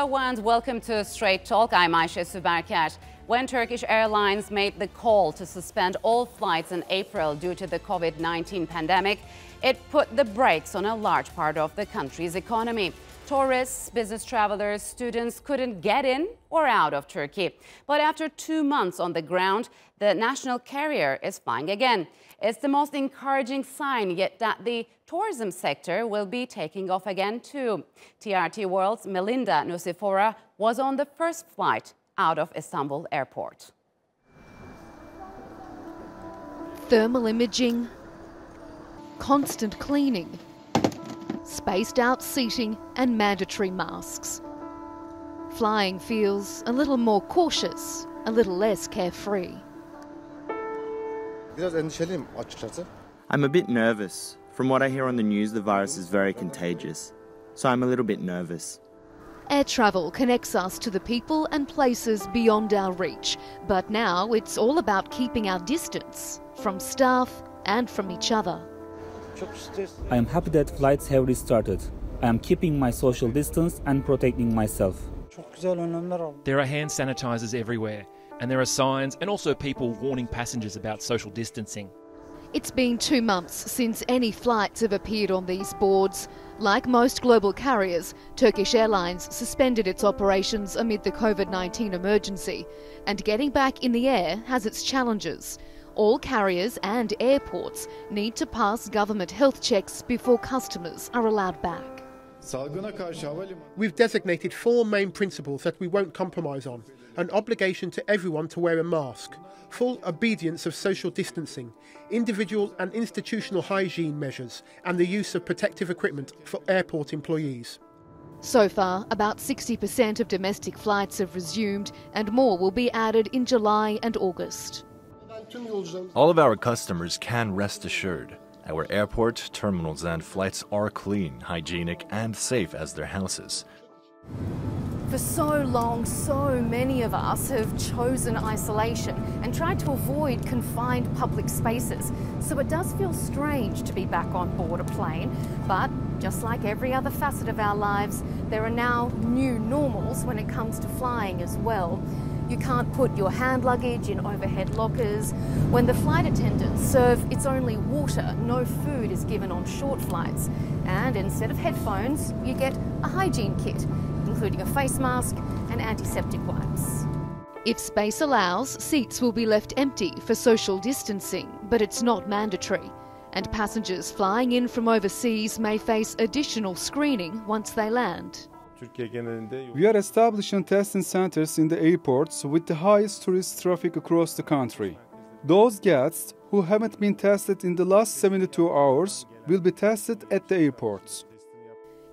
Hello and welcome to Straight Talk. I'm Ayşe Süberker. When Turkish Airlines made the call to suspend all flights in April due to the COVID-19 pandemic, it put the brakes on a large part of the country's economy. Tourists, business travelers, students couldn't get in or out of Turkey. But after 2 months on the ground, the national carrier is flying again. It's the most encouraging sign yet that the tourism sector will be taking off again too. TRT World's Melinda Nusifora was on the first flight out of Istanbul Airport. Thermal imaging, constant cleaning, spaced out seating and mandatory masks. Flying feels a little more cautious, a little less carefree. I'm a bit nervous. From what I hear on the news, the virus is very contagious. So I'm a little bit nervous. Air travel connects us to the people and places beyond our reach. But now it's all about keeping our distance from staff and from each other. I am happy that flights have restarted. I am keeping my social distance and protecting myself. There are hand sanitizers everywhere, and there are signs and also people warning passengers about social distancing. It's been 2 months since any flights have appeared on these boards. Like most global carriers, Turkish Airlines suspended its operations amid the COVID-19 emergency. And getting back in the air has its challenges. All carriers and airports need to pass government health checks before customers are allowed back. We've designated 4 main principles that we won't compromise on. An obligation to everyone to wear a mask, full obedience of social distancing, individual and institutional hygiene measures, and the use of protective equipment for airport employees. So far, about 60% of domestic flights have resumed, and more will be added in July and August. All of our customers can rest assured. Our airport, terminals and flights are clean, hygienic and safe as their houses. For so long, so many of us have chosen isolation and tried to avoid confined public spaces. So it does feel strange to be back on board a plane. But just like every other facet of our lives, there are now new normals when it comes to flying as well. You can't put your hand luggage in overhead lockers. When the flight attendants serve, it's only water. No food is given on short flights. And instead of headphones, you get a hygiene kit, including a face mask and antiseptic wipes. If space allows, seats will be left empty for social distancing, but it's not mandatory. And passengers flying in from overseas may face additional screening once they land. We are establishing testing centers in the airports with the highest tourist traffic across the country. Those guests who haven't been tested in the last 72 hours will be tested at the airports.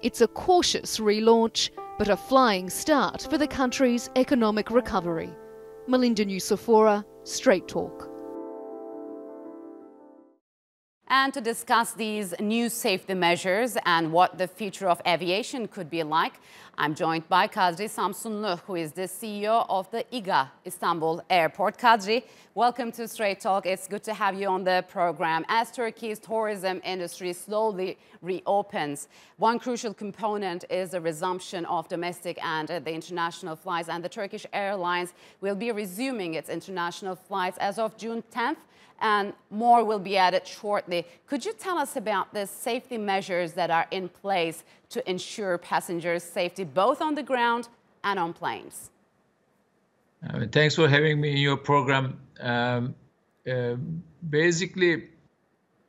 It's a cautious relaunch, but a flying start for the country's economic recovery. Melinda Nusifora, Straight Talk. And to discuss these new safety measures and what the future of aviation could be like, I'm joined by Kadri Samsunlu, who is the CEO of the IGA Istanbul Airport. Kadri, welcome to Straight Talk. It's good to have you on the program. As Turkey's tourism industry slowly reopens, one crucial component is the resumption of domestic and the international flights. And the Turkish Airlines will be resuming its international flights as of June 10th. And more will be added shortly. Could you tell us about the safety measures that are in place to ensure passengers' safety both on the ground and on planes? Thanks for having me in your program. Basically,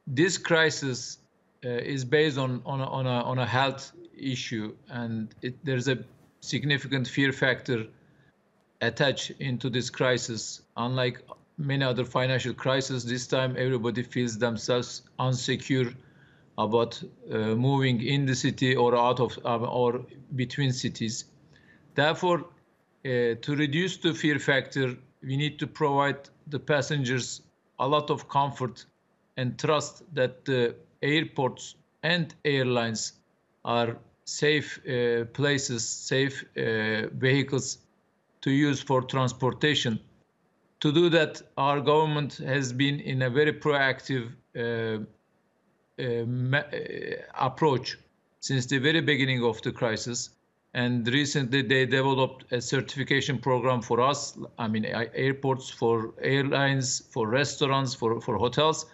this crisis is based on a health issue, and there's a significant fear factor attached into this crisis. Unlike many other financial crises, this time everybody feels themselves unsecure about moving in the city or out of or between cities. Therefore, to reduce the fear factor, we need to provide the passengers a lot of comfort and trust that the airports and airlines are safe places, safe vehicles to use for transportation. To do that, our government has been in a very proactive approach since the very beginning of the crisis. And recently they developed a certification program for us. I mean, airports, for airlines, for restaurants, for hotels.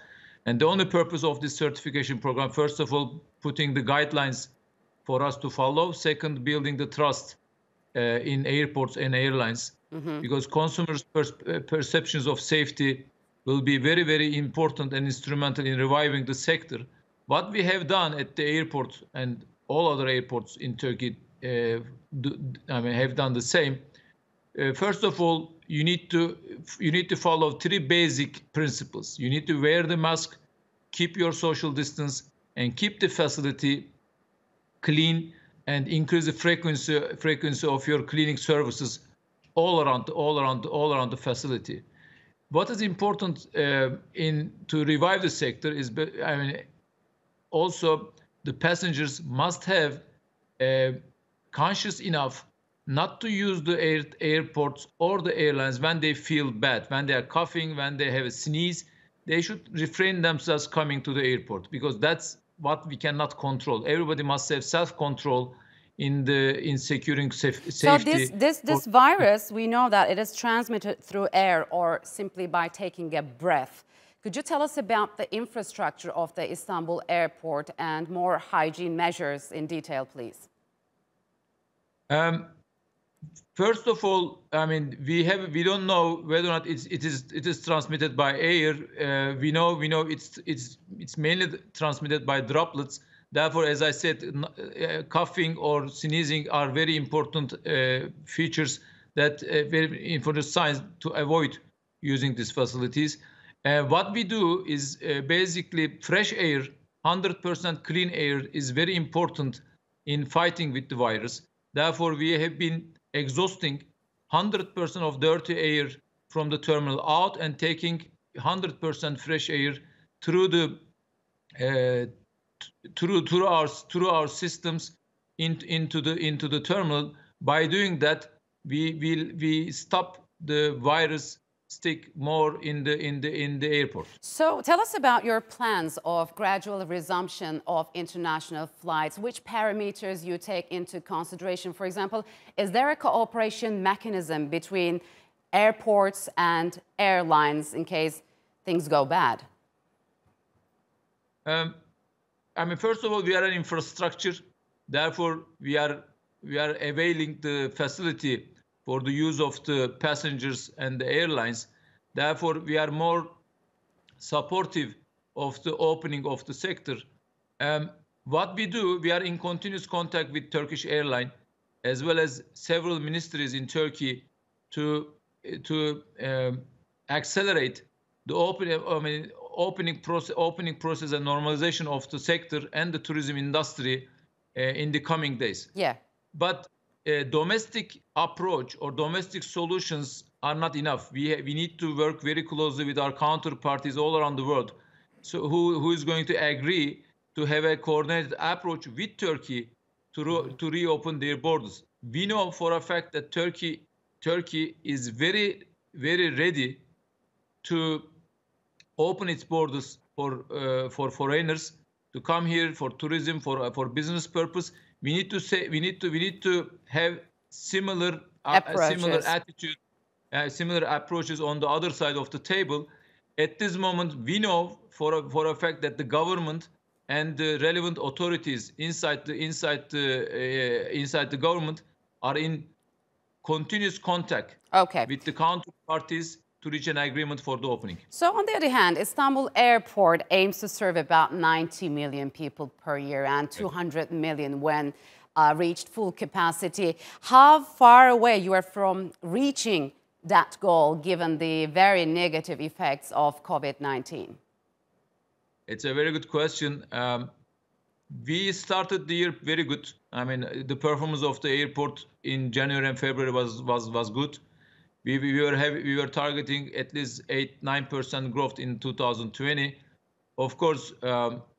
And the only purpose of this certification program, first of all, putting the guidelines for us to follow. Second, building the trust in airports and airlines, because consumers' perceptions of safety will be very, very important and instrumental in reviving the sector. What we have done at the airport and all other airports in Turkey, have done the same. First of all, you need to follow 3 basic principles. You need to wear the mask, keep your social distance, and keep the facility clean, and increase the frequency of your cleaning services all around the facility. What is important to revive the sector is, also the passengers must have conscious enough not to use the airports or the airlines when they feel bad, when they are coughing, when they have a sneeze. They should refrain themselves coming to the airport, because that's what we cannot control. Everybody must have self-control in securing safety. So this virus, we know that it is transmitted through air or simply by taking a breath. Could you tell us about the infrastructure of the Istanbul airport and more hygiene measures in detail, please? First of all, I mean, we don't know whether or not it is transmitted by air. We know it's mainly transmitted by droplets. Therefore, as I said, coughing or sneezing are very important features that very important signs to avoid using these facilities. What we do is basically fresh air, 100% clean air is very important in fighting with the virus. Therefore, we have been exhausting 100% of dirty air from the terminal out and taking 100% fresh air through our systems into the terminal. By doing that, we stop the virus stick more in the airport. So tell us about your plans of gradual resumption of international flights. Which parameters you take into consideration? For example, is there a cooperation mechanism between airports and airlines in case things go bad? First of all, we are an infrastructure. Therefore, we are availing the facility for the use of the passengers and the airlines. Therefore, we are more supportive of the opening of the sector. What we do, we are in continuous contact with Turkish Airlines, as well as several ministries in Turkey, to accelerate the opening process and normalization of the sector and the tourism industry in the coming days. Yeah. But domestic approach or domestic solutions are not enough. We need to work very closely with our counterparties all around the world. So who is going to agree to have a coordinated approach with Turkey to reopen their borders? We know for a fact that Turkey is very, very ready to open its borders for foreigners to come here for tourism, for business purpose. We need to have similar attitude, similar approaches on the other side of the table. At this moment, we know for a fact that the government and the relevant authorities inside the government are in continuous contact with the counterparties to reach an agreement for the opening. So on the other hand, Istanbul Airport aims to serve about 90 million people per year and 200 million when reached full capacity. How far away you are from reaching that goal given the very negative effects of COVID-19? It's a very good question. We started the year very good. I mean, the performance of the airport in January and February was good. We were targeting at least 8-9% growth in 2020. Of course,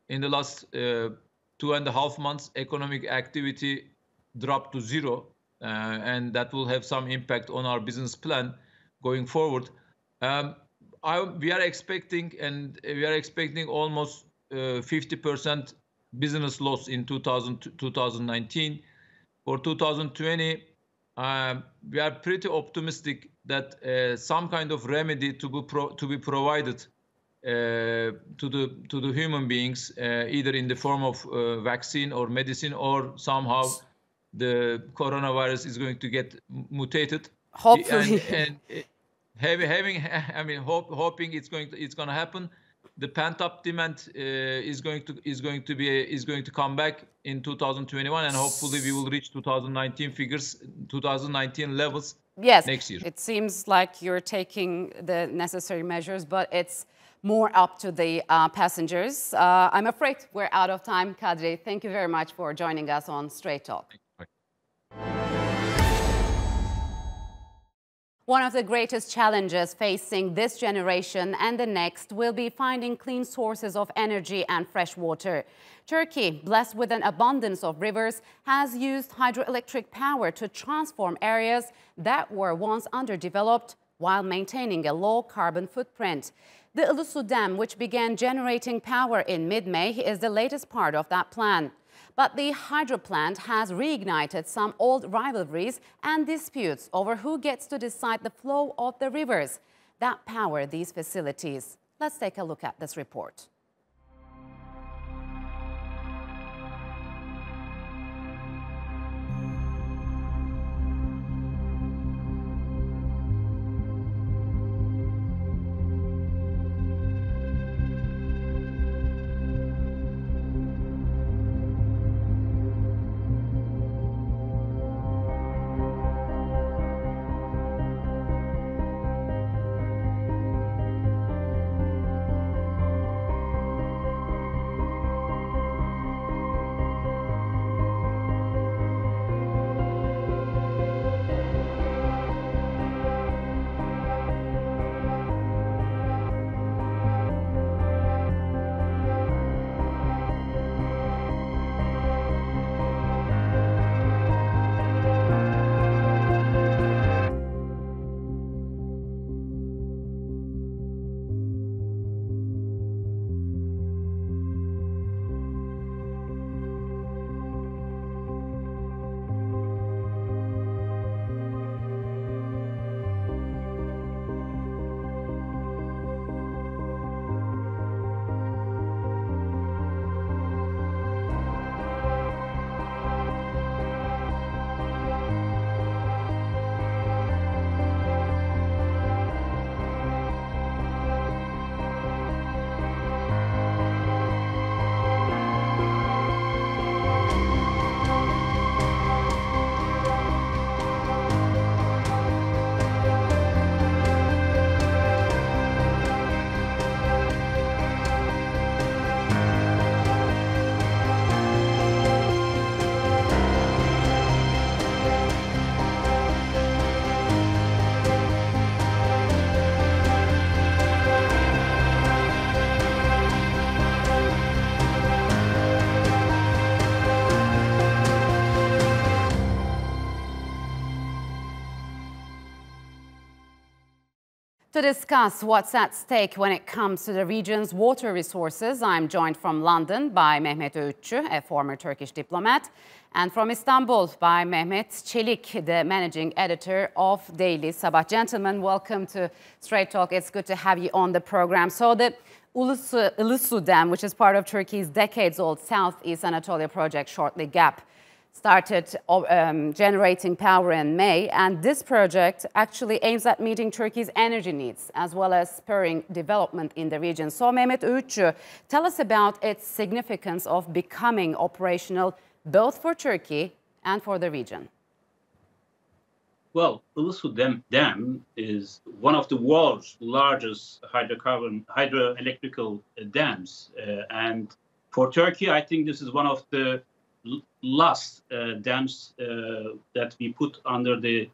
in the last 2.5 months, economic activity dropped to zero, and that will have some impact on our business plan going forward. We are expecting almost 50% business loss in 2019. for 2020, we are pretty optimistic that some kind of remedy to be provided to the human beings, either in the form of vaccine or medicine, or somehow the coronavirus is going to get mutated. Hopefully, hoping it's going to happen. The pent-up demand is going to come back in 2021, and hopefully we will reach 2019 figures, 2019 levels. Yes, next year. It seems like you're taking the necessary measures, but it's more up to the passengers. I'm afraid we're out of time. Kadri, thank you very much for joining us on Straight Talk. One of the greatest challenges facing this generation and the next will be finding clean sources of energy and fresh water. Turkey, blessed with an abundance of rivers, has used hydroelectric power to transform areas that were once underdeveloped while maintaining a low carbon footprint. The Ilisu Dam, which began generating power in mid-May, is the latest part of that plan. But the hydro plant has reignited some old rivalries and disputes over who gets to decide the flow of the rivers that power these facilities. Let's take a look at this report. To discuss what's at stake when it comes to the region's water resources, I'm joined from London by Mehmet Ogutcu, a former Turkish diplomat, and from Istanbul by Mehmet Celik, the managing editor of daily Sabah. Gentlemen, welcome to Straight Talk. It's good to have you on the program. So the Ilisu Dam, which is part of Turkey's decades-old Southeast Anatolia project, shortly GAP, started generating power in May, and this project actually aims at meeting Turkey's energy needs as well as spurring development in the region. So Mehmet Ogutcu, tell us about its significance of becoming operational both for Turkey and for the region. Well, Ilisu Dam is one of the world's largest hydroelectrical dams, and for Turkey, I think this is one of the last dams that we put under the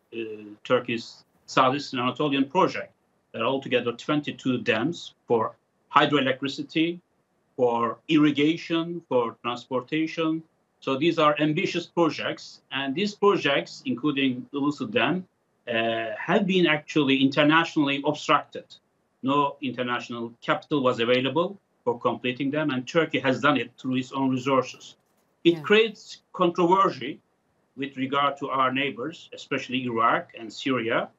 Turkish Southeast Anatolian project. There are altogether 22 dams for hydroelectricity, for irrigation, for transportation. So these are ambitious projects, and these projects, including the Ilisu Dam, have been actually internationally obstructed. No international capital was available for completing them, and Turkey has done it through its own resources. It creates controversy with regard to our neighbors, especially Iraq and Syria,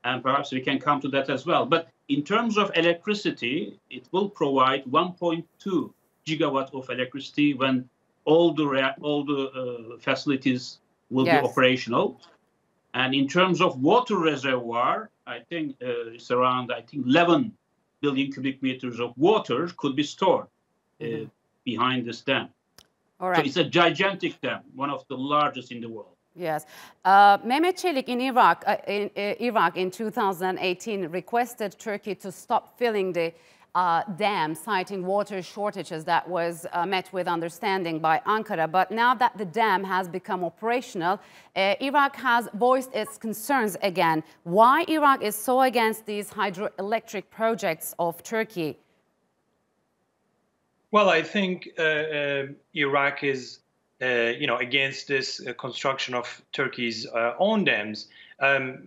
and perhaps we can come to that as well. But in terms of electricity, it will provide 1.2 gigawatt of electricity when all the facilities will be operational. And in terms of water reservoir, I think it's around 11 billion cubic meters of water could be stored behind this dam. All right. So it's a gigantic dam, one of the largest in the world. Yes. Mehmet Celik in Iraq in 2018 requested Turkey to stop filling the dam, citing water shortages. That was met with understanding by Ankara. But now that the dam has become operational, Iraq has voiced its concerns again. Why Iraq is so against these hydroelectric projects of Turkey? Well, I think Iraq is, against this construction of Turkey's own dams,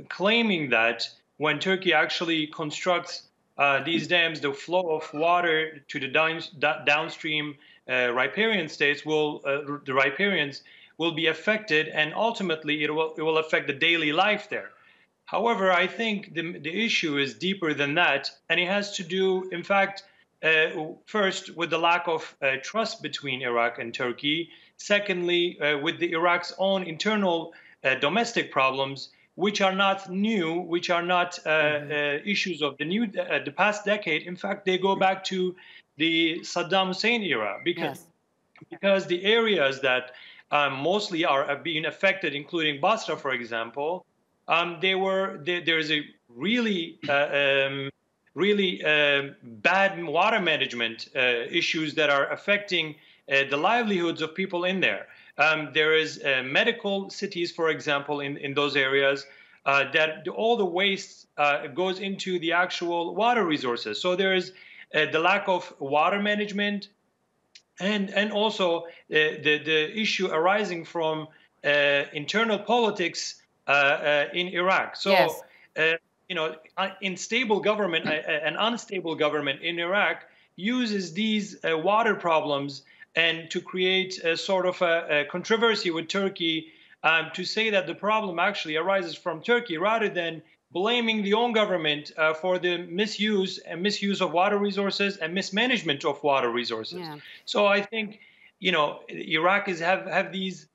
claiming that when Turkey actually constructs these dams, the flow of water to the downstream riparian states the riparians will be affected, and ultimately it will affect the daily life there. However, I think the issue is deeper than that, and it has to do, in fact, first with the lack of trust between Iraq and Turkey. Secondly, with the Iraq's own internal domestic problems, which are not new, which are not issues of the past decade. In fact, they go back to the Saddam Hussein era, because the areas that mostly are being affected, including Basra, for example, there is a really bad water management issues that are affecting the livelihoods of people in there. There is medical cities, for example, in those areas that all the waste goes into the actual water resources. So there is the lack of water management, and also the issue arising from internal politics in Iraq. So. Unstable government, an unstable government in Iraq uses these water problems and to create a sort of a controversy with Turkey, to say that the problem actually arises from Turkey, rather than blaming the own government for the misuse of water resources and mismanagement of water resources. Yeah. So I think, Iraqis have these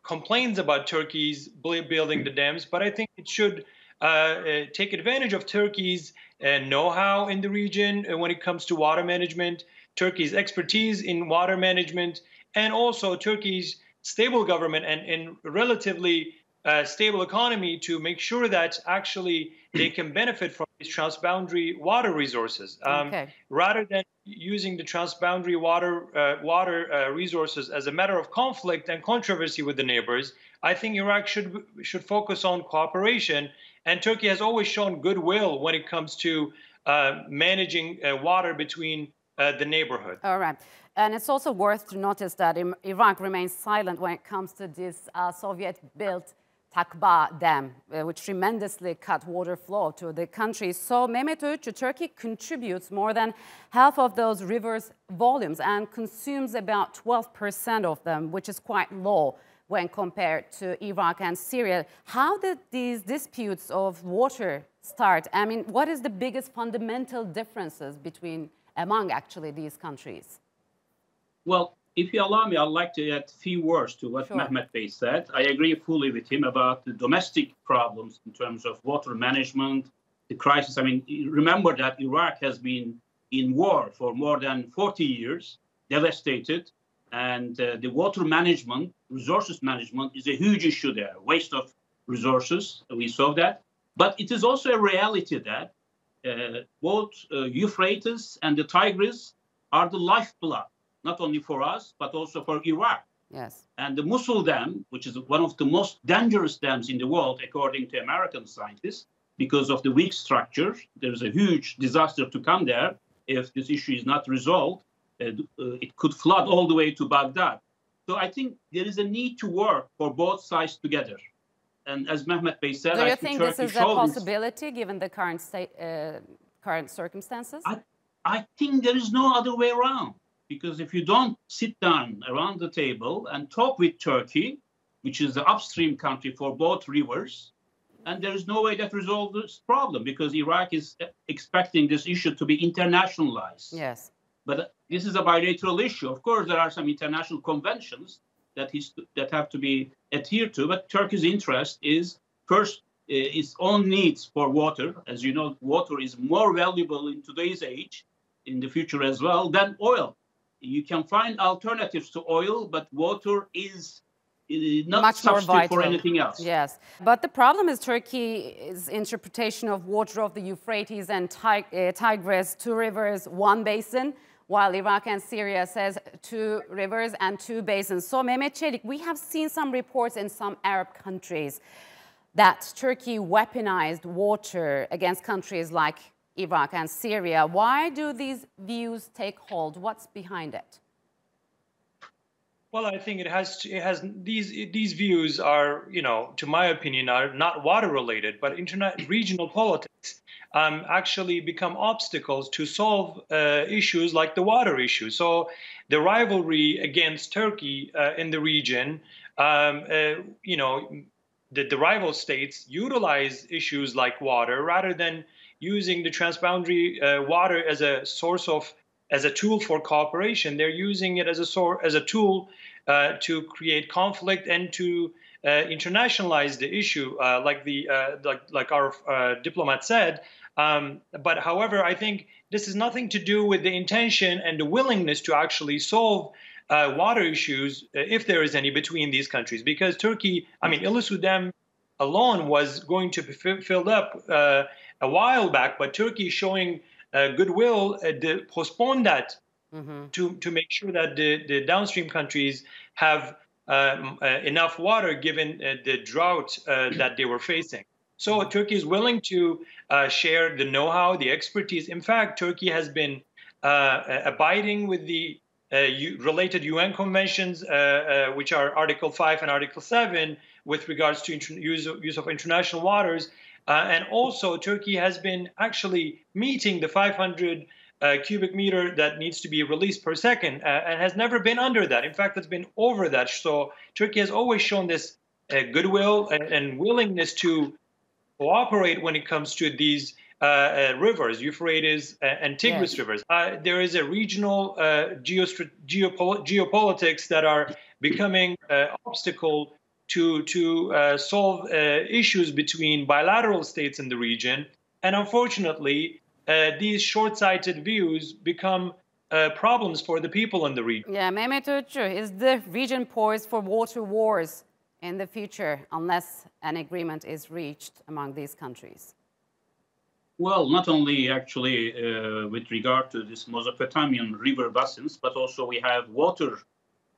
complaints about Turkey's building the dams, but I think it should take advantage of Turkey's know-how in the region when it comes to water management, Turkey's expertise in water management, and also Turkey's stable government and relatively stable economy to make sure that actually they can benefit from these transboundary water resources. Rather than using the transboundary water resources as a matter of conflict and controversy with the neighbors, I think Iraq should focus on cooperation. And Turkey has always shown goodwill when it comes to managing water between the neighborhood. All right. And it's also worth to notice that Iraq remains silent when it comes to this Soviet-built Takba Dam, which tremendously cut water flow to the country. So, Mehmet Ogutcu, Turkey contributes more than half of those rivers' volumes and consumes about 12% of them, which is quite low when compared to Iraq and Syria. How did these disputes of water start? I mean, what is the biggest fundamental differences among actually these countries? Well, if you allow me, I'd like to add a few words to what Mehmet Bey said. I agree fully with him about the domestic problems in terms of water management, the crisis. I mean, remember that Iraq has been in war for more than 40 years, devastated, and the water management, resources management is a huge issue there, waste of resources, we saw that. But it is also a reality that both Euphrates and the Tigris are the lifeblood, not only for us, but also for Iraq. Yes. And the Mosul Dam, which is one of the most dangerous dams in the world, according to American scientists, because of the weak structure, there's a huge disaster to come there. If this issue is not resolved, it could flood all the way to Baghdad. So I think there is a need to work for both sides together. And as Mehmet Bey said, do you think this is a possibility given the current circumstances? I think there is no other way around, because if you don't sit down around the table and talk with Turkey, which is the upstream country for both rivers, and there is no way that resolves this problem, because Iraq is expecting this issue to be internationalized. Yes. But this is a bilateral issue. Of course, there are some international conventions that have to be adhered to, but Turkey's interest is first its own needs for water. As you know, water is more valuable in today's age, in the future as well, than oil. You can find alternatives to oil, but water is not much more vital for anything else. Yes, but the problem is Turkey's interpretation of water of the Euphrates and Tigris, two rivers, one basin, while Iraq and Syria says two rivers and two basins. So Mehmet Celik, we have seen some reports in some Arab countries that Turkey weaponized water against countries like Iraq and Syria. Why do these views take hold? What's behind it? Well, I think it has these views are, to my opinion, are not water related, but regional politics actually become obstacles to solve issues like the water issue. So the rivalry against Turkey in the region, the rival states utilize issues like water rather than using the transboundary water as a tool for cooperation. They're using it as a tool to create conflict and to internationalize the issue, like our diplomat said. But however, I think this has nothing to do with the intention and the willingness to actually solve water issues, if there is any, between these countries. Because Turkey, Ilisu Dam alone was going to be filled up a while back, but Turkey showing goodwill to postpone that to make sure that the downstream countries have enough water given the drought that they were facing. So Turkey is willing to share the know-how, the expertise. In fact, Turkey has been abiding with the related UN conventions, which are Article 5 and Article 7, with regards to use of international waters. And also, Turkey has been actually meeting the 500 cubic meter that needs to be released per second, and has never been under that. In fact, it's been over that. So Turkey has always shown this goodwill and willingness to cooperate when it comes to these rivers, Euphrates and Tigris rivers. There is a regional geopolitics that are becoming obstacle to solve issues between bilateral states in the region. And unfortunately, these short-sighted views become problems for the people in the region. Yeah, Mehmet Ogutcu, is the region poised for water wars in the future unless an agreement is reached among these countries? Well, not only actually with regard to this Mesopotamian river basins, but also we have water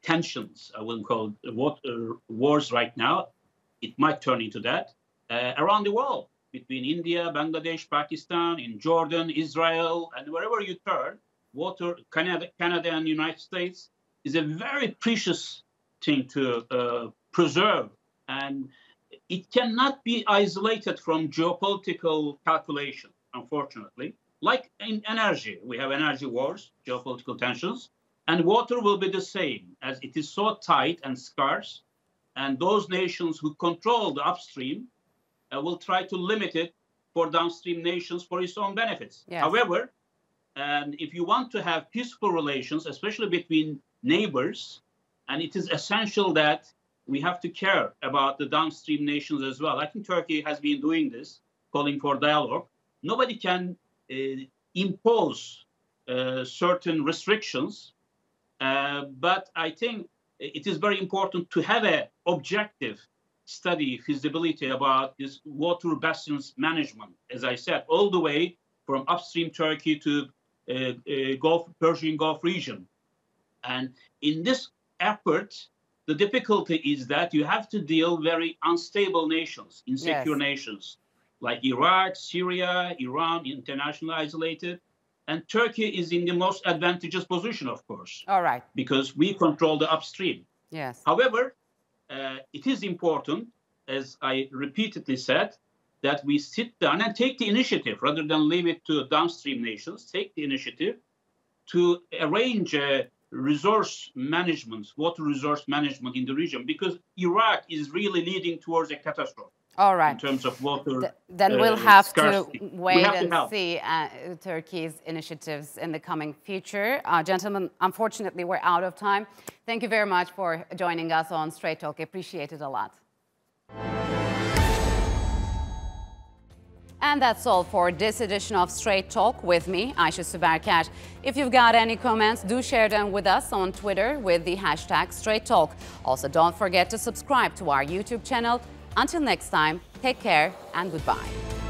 tensions, I will call it water wars right now. It might turn into that around the world, between India, Bangladesh, Pakistan, in Jordan, Israel, and wherever you turn, water, Canada and United States is a very precious thing to preserve. And it cannot be isolated from geopolitical calculation, unfortunately. Like in energy, we have energy wars, geopolitical tensions, and water will be the same, as it is so tight and scarce. And those nations who control the upstream will try to limit it for downstream nations for its own benefits. Yes. However, and if you want to have peaceful relations, especially between neighbors, and it is essential that we have to care about the downstream nations as well. I think Turkey has been doing this, calling for dialogue. Nobody can impose certain restrictions, but I think it is very important to have an objective study, feasibility about this water basins management, as I said, all the way from upstream Turkey to Persian Gulf region. And in this effort, the difficulty is that you have to deal very unstable nations, insecure nations, like Iraq, Syria, Iran, internationally isolated. And Turkey is in the most advantageous position, of course. All right. Because we control the upstream. Yes. However, it is important, as I repeatedly said, that we sit down and take the initiative, rather than leave it to downstream nations, take the initiative to arrange a resource management, water resource management in the region, because Iraq is really leading towards a catastrophe. All right. In terms of water, then we'll have scarcity. to wait and see Turkey's initiatives in the coming future. Gentlemen, unfortunately, we're out of time. Thank you very much for joining us on Straight Talk. I appreciate it a lot. And that's all for this edition of Straight Talk with me, Ayşe Süberker. If you've got any comments, do share them with us on Twitter with the hashtag Straight Talk. Also, don't forget to subscribe to our YouTube channel. Until next time, take care and goodbye.